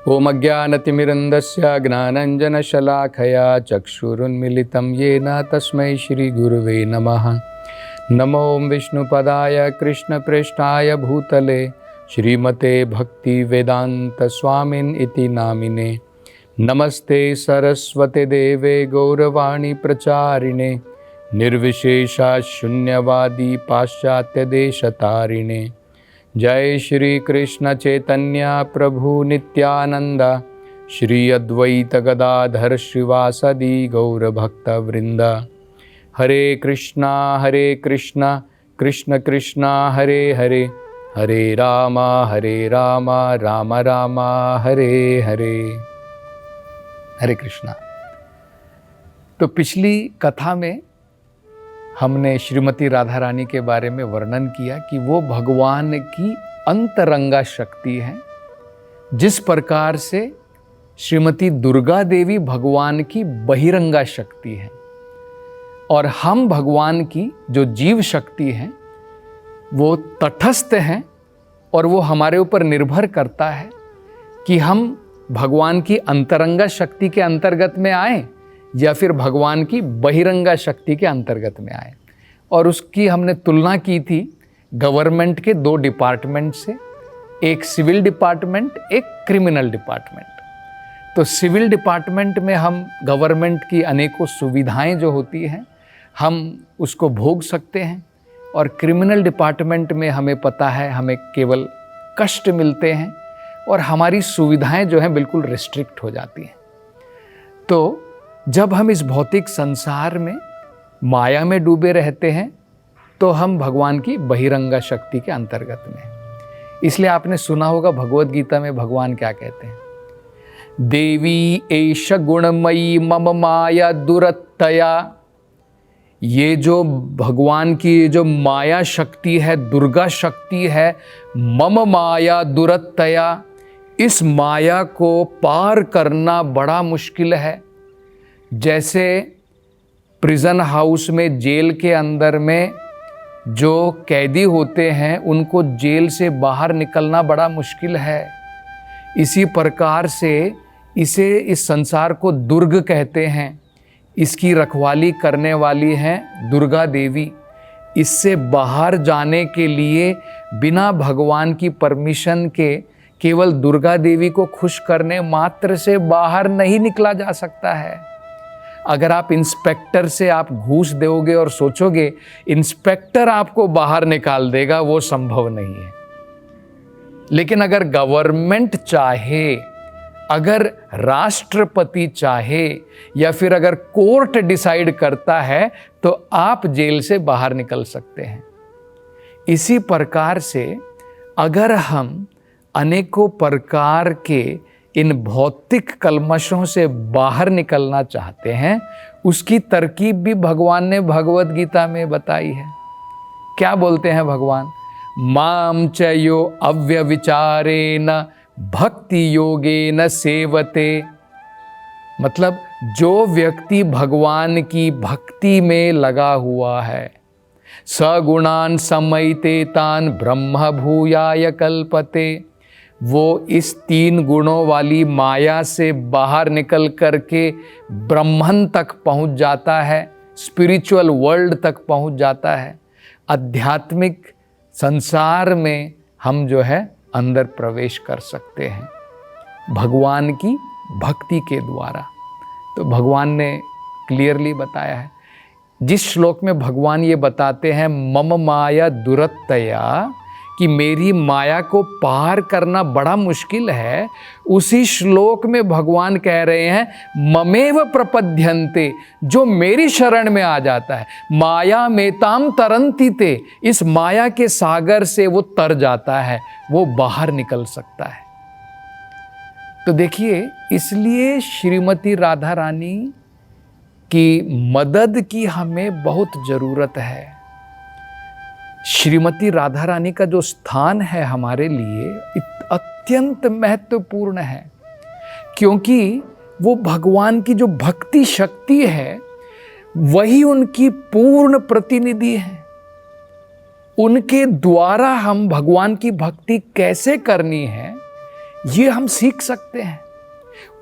ओम अज्ञानतिमिरन्दस्य ज्ञानाञ्जनशलाखया चक्षुरुन्मिलितं येन तस्मै श्रीगुरुवे नमः। नमो विष्णुपदाय कृष्णप्रेष्ठाय भूतले श्रीमते भक्तिवेदान्तस्वामिन् इति नामिने। नमस्ते सरस्वते देवे गौरवाणी प्रचारिणे निर्विशेषा शून्यवादी पाश्चात्यदेशतारिणे। जय श्री कृष्ण चैतन्य प्रभु नित्यानंद श्री अद्वैत गदाधर श्रीवासदि गौर भक्त वृंद। हरे कृष्णा कृष्ण कृष्णा हरे हरे, हरे राम राम राम हरे हरे। हरे कृष्णा। तो पिछली कथा में हमने श्रीमती राधा रानी के बारे में वर्णन किया कि वो भगवान की अंतरंगा शक्ति है। जिस प्रकार से श्रीमती दुर्गा देवी भगवान की बहिरंगा शक्ति है और हम भगवान की जो जीव शक्ति है वो तटस्थ हैं, और वो हमारे ऊपर निर्भर करता है कि हम भगवान की अंतरंगा शक्ति के अंतर्गत में आए या फिर भगवान की बहिरंगा शक्ति के अंतर्गत में आए। और उसकी हमने तुलना की थी गवर्नमेंट के दो डिपार्टमेंट से, एक सिविल डिपार्टमेंट, एक क्रिमिनल डिपार्टमेंट। तो सिविल डिपार्टमेंट में हम गवर्नमेंट की अनेकों सुविधाएं जो होती हैं हम उसको भोग सकते हैं, और क्रिमिनल डिपार्टमेंट में हमें पता है हमें केवल कष्ट मिलते हैं और हमारी सुविधाएं जो हैं बिल्कुल रिस्ट्रिक्ट हो जाती हैं। तो जब हम इस भौतिक संसार में माया में डूबे रहते हैं तो हम भगवान की बहिरंगा शक्ति के अंतर्गत में हैं। इसलिए आपने सुना होगा भगवद गीता में भगवान क्या कहते हैं, देवी एष गुणमयी मम माया दुरत्तया। ये जो भगवान की जो माया शक्ति है, दुर्गा शक्ति है, मम माया दुरत्तया, इस माया को पार करना बड़ा मुश्किल है। जैसे प्रिजन हाउस में, जेल के अंदर में जो कैदी होते हैं उनको जेल से बाहर निकलना बड़ा मुश्किल है, इसी प्रकार से इस संसार को दुर्ग कहते हैं। इसकी रखवाली करने वाली हैं दुर्गा देवी। इससे बाहर जाने के लिए बिना भगवान की परमिशन के केवल दुर्गा देवी को खुश करने मात्र से बाहर नहीं निकला जा सकता है। अगर आप इंस्पेक्टर से आप घूस दोगे और सोचोगे इंस्पेक्टर आपको बाहर निकाल देगा, वो संभव नहीं है। लेकिन अगर गवर्नमेंट चाहे, अगर राष्ट्रपति चाहे, या फिर अगर कोर्ट डिसाइड करता है तो आप जेल से बाहर निकल सकते हैं। इसी प्रकार से अगर हम अनेकों प्रकार के इन भौतिक कल्मशों से बाहर निकलना चाहते हैं, उसकी तरकीब भी भगवान ने भगवद गीता में बताई है। क्या बोलते हैं भगवान, माम च यो अव्यविचारेण भक्ति योगेन सेवते। मतलब जो व्यक्ति भगवान की भक्ति में लगा हुआ है, सगुणान समयते तान ब्रह्म भूयाय कल्पते, वो इस 3 गुणों वाली माया से बाहर निकल करके ब्रह्मन तक पहुंच जाता है, स्पिरिचुअल वर्ल्ड तक पहुंच जाता है। आध्यात्मिक संसार में हम जो है अंदर प्रवेश कर सकते हैं भगवान की भक्ति के द्वारा। तो भगवान ने क्लियरली बताया है। जिस श्लोक में भगवान ये बताते हैं मम माया दुरत्तया, कि मेरी माया को पार करना बड़ा मुश्किल है, उसी श्लोक में भगवान कह रहे हैं ममेव प्रपद्यन्ते, जो मेरी शरण में आ जाता है, माया मेताम तरन्ति ते, इस माया के सागर से वो तर जाता है, वो बाहर निकल सकता है। तो देखिए, इसलिए श्रीमती राधा रानी की मदद की हमें बहुत ज़रूरत है। श्रीमती राधा रानी का जो स्थान है हमारे लिए अत्यंत महत्वपूर्ण है, क्योंकि वो भगवान की जो भक्ति शक्ति है वही उनकी पूर्ण प्रतिनिधि है। उनके द्वारा हम भगवान की भक्ति कैसे करनी है ये हम सीख सकते हैं।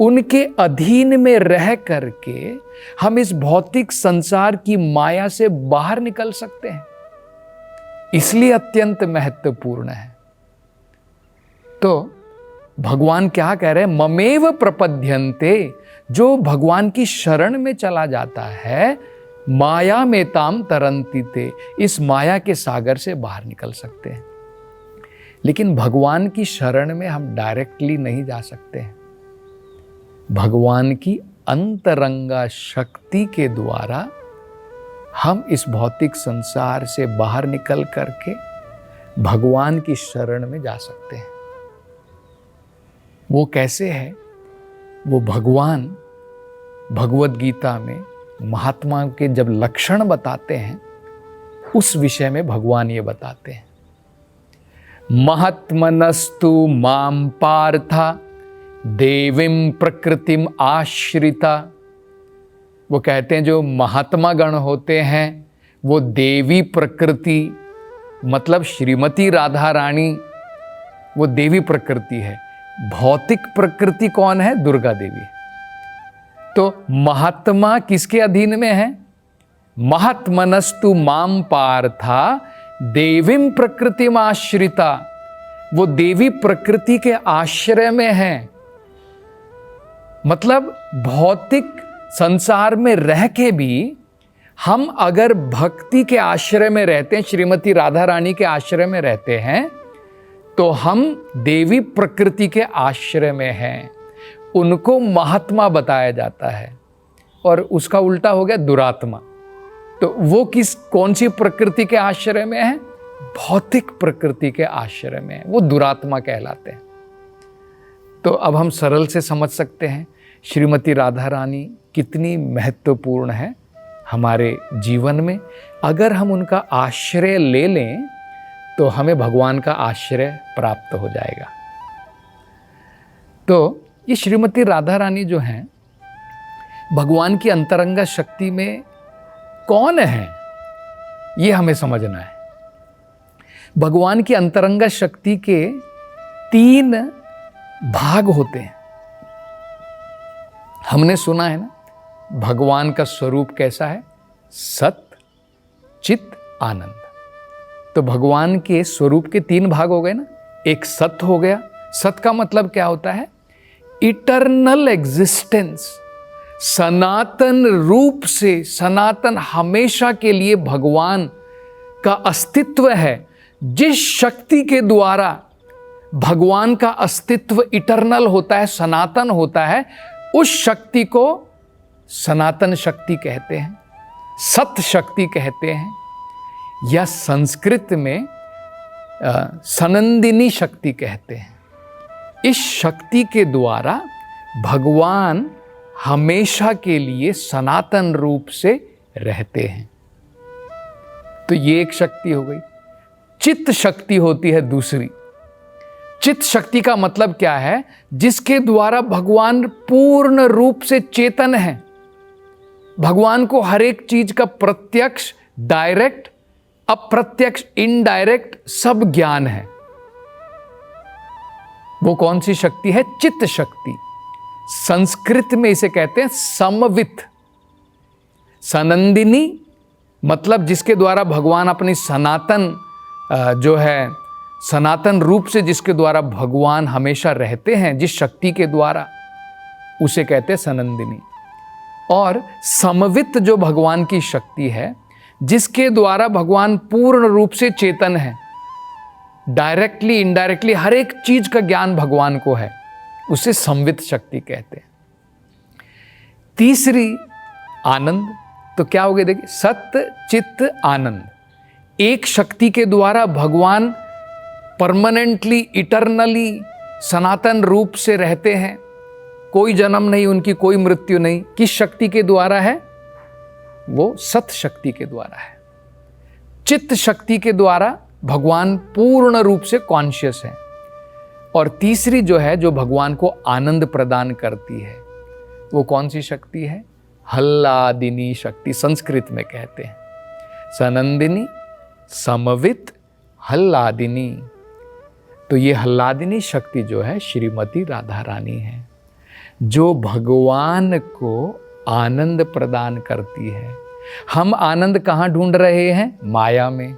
उनके अधीन में रह करके हम इस भौतिक संसार की माया से बाहर निकल सकते हैं, इसलिए अत्यंत महत्वपूर्ण है। तो भगवान क्या कह रहे हैं? ममेव प्रपद्यन्ते, जो भगवान की शरण में चला जाता है, माया में ताम तरंती ते, इस माया के सागर से बाहर निकल सकते हैं। लेकिन भगवान की शरण में हम डायरेक्टली नहीं जा सकते हैं। भगवान की अंतरंगा शक्ति के द्वारा हम इस भौतिक संसार से बाहर निकल करके भगवान की शरण में जा सकते हैं। वो कैसे है? वो भगवान भगवद गीता में महात्मा के जब लक्षण बताते हैं, उस विषय में भगवान ये बताते हैं, महात्मनस्तु माम पार्था देवीं प्रकृतिम आश्रिता। वो कहते हैं जो महात्मा गण होते हैं वो देवी प्रकृति, मतलब श्रीमती राधा रानी, वो देवी प्रकृति है। भौतिक प्रकृति कौन है? दुर्गा देवी। तो महात्मा किसके अधीन में है? महात्मनस्तु माम पार्था देवीं प्रकृतिम आश्रिता, वो देवी प्रकृति के आश्रय में है। मतलब भौतिक संसार में रह के भी हम अगर भक्ति के आश्रय में रहते हैं, श्रीमती राधा रानी के आश्रय में रहते हैं, तो हम देवी प्रकृति के आश्रय में हैं। उनको महात्मा बताया जाता है, और उसका उल्टा हो गया दुरात्मा। तो वो कौन सी प्रकृति के आश्रय में है? भौतिक प्रकृति के आश्रय में है, वो दुरात्मा कहलाते हैं। तो अब हम सरल से समझ सकते हैं श्रीमती राधा रानी कितनी महत्वपूर्ण है हमारे जीवन में। अगर हम उनका आश्रय ले लें तो हमें भगवान का आश्रय प्राप्त हो जाएगा। तो ये श्रीमती राधा रानी जो हैं, भगवान की अंतरंगा शक्ति में कौन है, ये हमें समझना है। भगवान की अंतरंगा शक्ति के 3 भाग होते हैं। हमने सुना है ना, भगवान का स्वरूप कैसा है? सत, चित, आनंद। तो भगवान के स्वरूप के 3 भाग हो गए ना। एक सत हो गया। सत का मतलब क्या होता है? इटर्नल एग्जिस्टेंस, सनातन रूप से, सनातन हमेशा के लिए भगवान का अस्तित्व है। जिस शक्ति के द्वारा भगवान का अस्तित्व इटर्नल होता है, सनातन होता है, उस शक्ति को सनातन शक्ति कहते हैं, सत शक्ति कहते हैं, या संस्कृत में सनंदिनी शक्ति कहते हैं। इस शक्ति के द्वारा भगवान हमेशा के लिए सनातन रूप से रहते हैं। तो ये एक शक्ति हो गई। चित्त शक्ति होती है दूसरी। चित्त शक्ति का मतलब क्या है? जिसके द्वारा भगवान पूर्ण रूप से चेतन है। भगवान को हर एक चीज का प्रत्यक्ष, डायरेक्ट, अप्रत्यक्ष, इनडायरेक्ट सब ज्ञान है। वो कौन सी शक्ति है? चित्त शक्ति। संस्कृत में इसे कहते हैं समवित। सनंदिनी मतलब जिसके द्वारा भगवान अपनी सनातन जो है, सनातन रूप से जिसके द्वारा भगवान हमेशा रहते हैं, जिस शक्ति के द्वारा, उसे कहते हैं सनंदिनी। और समवित जो भगवान की शक्ति है, जिसके द्वारा भगवान पूर्ण रूप से चेतन है, डायरेक्टली, इनडायरेक्टली हर एक चीज का ज्ञान भगवान को है, उसे संवित शक्ति कहते हैं। तीसरी आनंद। तो क्या हो गया? देखिए, सत्य, चित्त, आनंद। एक शक्ति के द्वारा भगवान परमानेंटली, इटर्नली, सनातन रूप से रहते हैं। कोई जन्म नहीं, उनकी कोई मृत्यु नहीं। किस शक्ति के द्वारा है? वो सत शक्ति के द्वारा है। चित्त शक्ति के द्वारा भगवान पूर्ण रूप से कॉन्शियस है। और तीसरी जो है, जो भगवान को आनंद प्रदान करती है, वो कौन सी शक्ति है? हल्लादिनी शक्ति संस्कृत में कहते हैं। सनंदिनी, समवित, हल्लादिनी। तो ये हल्लादिनी शक्ति जो है श्रीमती राधा रानी है, जो भगवान को आनंद प्रदान करती है। हम आनंद कहाँ ढूंढ रहे हैं? माया में।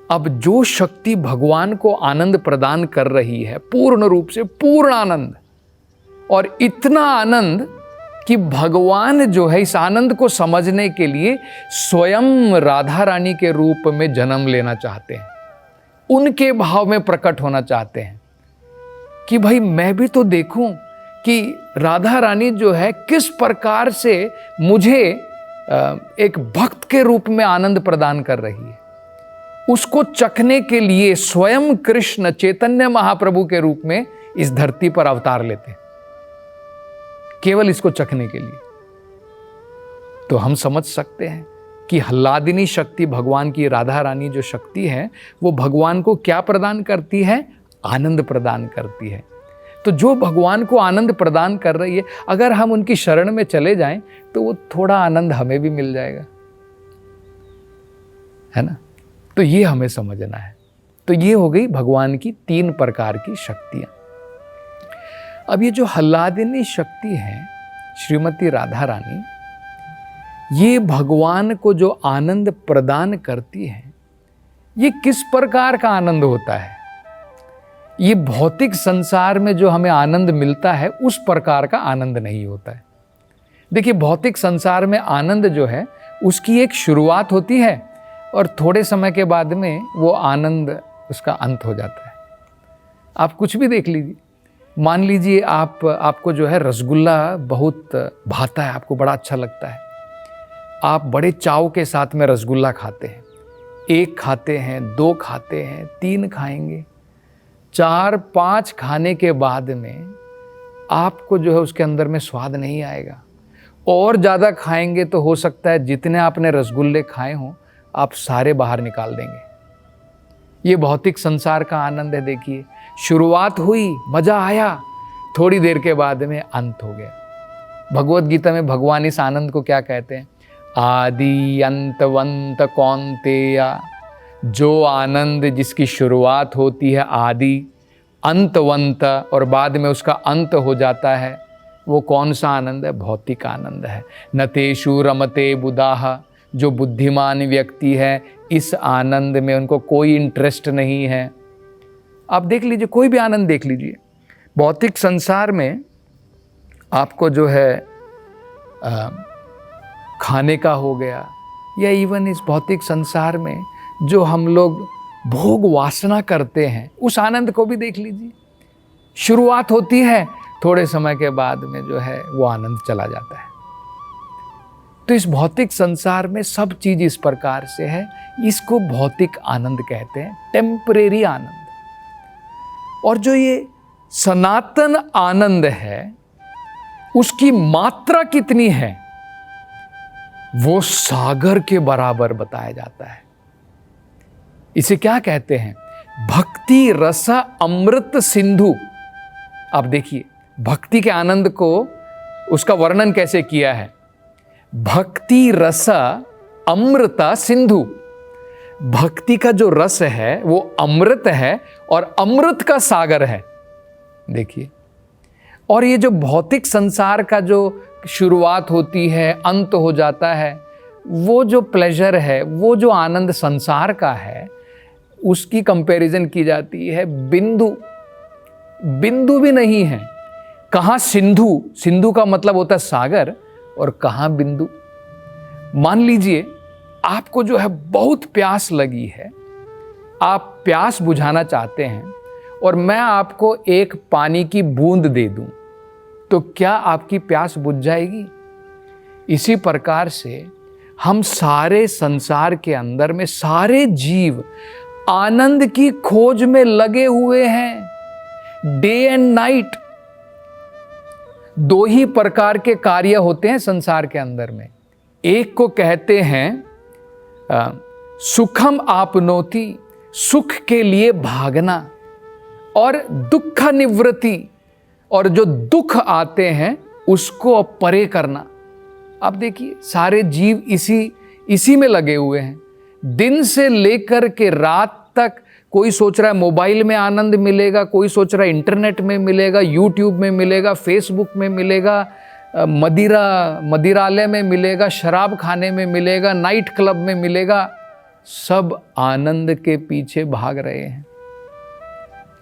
अब जो शक्ति भगवान को आनंद प्रदान कर रही है, पूर्ण रूप से पूर्ण आनंद, और इतना आनंद कि भगवान जो है इस आनंद को समझने के लिए स्वयं राधा रानी के रूप में जन्म लेना चाहते हैं, उनके भाव में प्रकट होना चाहते हैं कि भाई मैं भी तो देखूं कि राधा रानी जो है किस प्रकार से मुझे एक भक्त के रूप में आनंद प्रदान कर रही है। उसको चखने के लिए स्वयं कृष्ण चैतन्य महाप्रभु के रूप में इस धरती पर अवतार लेते हैं, केवल इसको चखने के लिए। तो हम समझ सकते हैं कि हल्लादिनी शक्ति, भगवान की राधा रानी जो शक्ति है, वो भगवान को क्या प्रदान करती है? आनंद प्रदान करती है। तो जो भगवान को आनंद प्रदान कर रही है, अगर हम उनकी शरण में चले जाएं तो वो थोड़ा आनंद हमें भी मिल जाएगा, है ना? तो ये हमें समझना है। तो ये हो गई भगवान की 3 प्रकार की शक्तियां। अब ये जो हल्लादिनी शक्ति है श्रीमती राधा रानी, ये भगवान को जो आनंद प्रदान करती है, ये किस प्रकार का आनंद होता है? ये भौतिक संसार में जो हमें आनंद मिलता है उस प्रकार का आनंद नहीं होता है। देखिए, भौतिक संसार में आनंद जो है उसकी एक शुरुआत होती है और थोड़े समय के बाद में वो आनंद, उसका अंत हो जाता है। आप कुछ भी देख लीजिए, मान लीजिए आपको जो है रसगुल्ला बहुत भाता है, आपको बड़ा अच्छा लगता है, आप बड़े चाव के साथ में रसगुल्ला खाते हैं। 1 खाते हैं, 2 खाते हैं, 3 खाएंगे, 4-5 खाने के बाद में आपको जो है उसके अंदर में स्वाद नहीं आएगा। और ज़्यादा खाएंगे तो हो सकता है जितने आपने रसगुल्ले खाए हों आप सारे बाहर निकाल देंगे। ये भौतिक संसार का आनंद है। देखिए, शुरुआत हुई, मज़ा आया, थोड़ी देर के बाद में अंत हो गया। भगवत गीता में भगवान इस आनंद को क्या कहते हैं? आदि अंतवंत कौन्तेय। जो आनंद जिसकी शुरुआत होती है आदि, अंतवंत, और बाद में उसका अंत हो जाता है, वो कौन सा आनंद है? भौतिक आनंद है। न तेषु रमते बुधाः। जो बुद्धिमान व्यक्ति है इस आनंद में उनको कोई इंटरेस्ट नहीं है। आप देख लीजिए, कोई भी आनंद देख लीजिए, भौतिक संसार में आपको जो है खाने का हो गया, या इवन इस भौतिक संसार में जो हम लोग भोग वासना करते हैं, उस आनंद को भी देख लीजिए। शुरुआत होती है, थोड़े समय के बाद में जो है वो आनंद चला जाता है। तो इस भौतिक संसार में सब चीज इस प्रकार से है, इसको भौतिक आनंद कहते हैं, टेम्परेरी आनंद। और जो ये सनातन आनंद है उसकी मात्रा कितनी है? वो सागर के बराबर बताया जाता है। इसे क्या कहते हैं? भक्ति रस अमृत सिंधु। आप देखिए, भक्ति के आनंद को, उसका वर्णन कैसे किया है? भक्ति रस अमृत सिंधु। भक्ति का जो रस है वो अमृत है और अमृत का सागर है। देखिए, और ये जो भौतिक संसार का जो शुरुआत होती है, अंत हो जाता है, वो जो प्लेजर है, वो जो आनंद संसार का है, उसकी कंपैरिजन की जाती है बिंदु। बिंदु भी नहीं है। कहाँ सिंधु? सिंधु का मतलब होता है सागर, और कहाँ बिंदु? मान लीजिए आपको जो है बहुत प्यास लगी है, आप प्यास बुझाना चाहते हैं, और मैं आपको एक पानी की बूंद दे दूं, तो क्या आपकी प्यास बुझ जाएगी? इसी प्रकार से हम सारे संसार के अंदर में सारे जीव आनंद की खोज में लगे हुए हैं, डे एंड नाइट। 2 ही प्रकार के कार्य होते हैं संसार के अंदर में। एक को कहते हैं सुखम आपनोति, सुख के लिए भागना, और दुख निवृत्ति, और जो दुख आते हैं उसको परे करना। अब देखिए, सारे जीव इसी में लगे हुए हैं। दिन से लेकर के रात तक कोई सोच रहा है मोबाइल में आनंद मिलेगा, कोई सोच रहा है इंटरनेट में मिलेगा, यूट्यूब में मिलेगा, फेसबुक में मिलेगा, मदिरालय में मिलेगा, शराब खाने में मिलेगा, नाइट क्लब में मिलेगा। सब आनंद के पीछे भाग रहे हैं,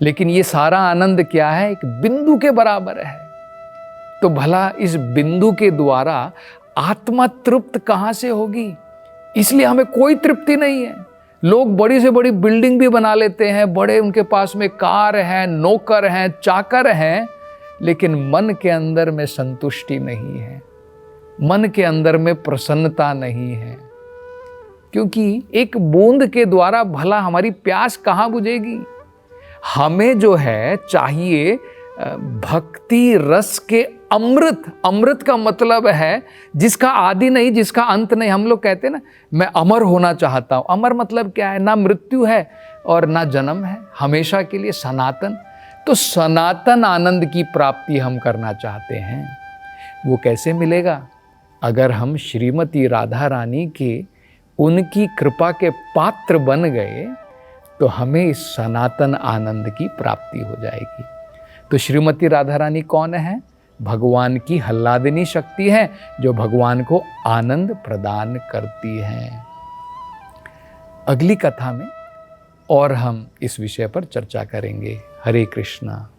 लेकिन ये सारा आनंद क्या है? एक बिंदु के बराबर है। तो भला इस बिंदु के द्वारा आत्मा तृप्त कहां से होगी? इसलिए हमें कोई तृप्ति नहीं है। लोग बड़ी से बड़ी बिल्डिंग भी बना लेते हैं, बड़े उनके पास में कार हैं, नौकर हैं, चाकर हैं, लेकिन मन के अंदर में संतुष्टि नहीं है, मन के अंदर में प्रसन्नता नहीं है। क्योंकि एक बूंद के द्वारा भला हमारी प्यास कहाँ बुझेगी? हमें जो है चाहिए भक्ति रस के अमृत। अमृत का मतलब है जिसका आदि नहीं, जिसका अंत नहीं। हम लोग कहते हैं ना, मैं अमर होना चाहता हूँ। अमर मतलब क्या है? ना मृत्यु है और ना जन्म है, हमेशा के लिए सनातन। तो सनातन आनंद की प्राप्ति हम करना चाहते हैं। वो कैसे मिलेगा? अगर हम श्रीमती राधा रानी के उनकी कृपा के पात्र बन गए तो हमें इस सनातन आनंद की प्राप्ति हो जाएगी। तो श्रीमती राधा रानी कौन है? भगवान की हल्लादिनी शक्ति है जो भगवान को आनंद प्रदान करती है। अगली कथा में और हम इस विषय पर चर्चा करेंगे। हरे कृष्णा।